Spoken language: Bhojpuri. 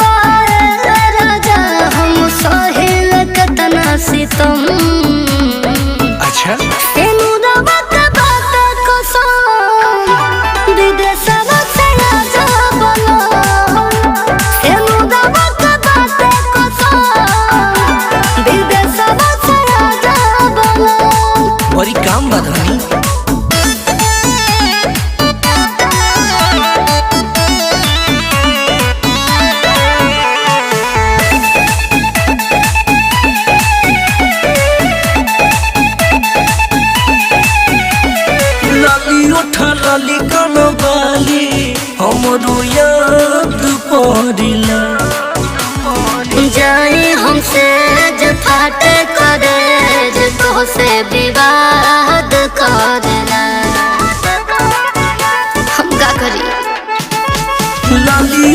बाए राजा हम सहेल कतना सितम। अच्छा तेनू दबक बात कसम विदेशवा से राजा बनो। तेनू दबक बात कसम विदेशवा से राजा बनो। बड़ी काम बा धनी। लाली कन बाली हमरो याद पड़िला। जाई हमसे जो फाटे करे जो तो से विवाद करना। हम का करी लाली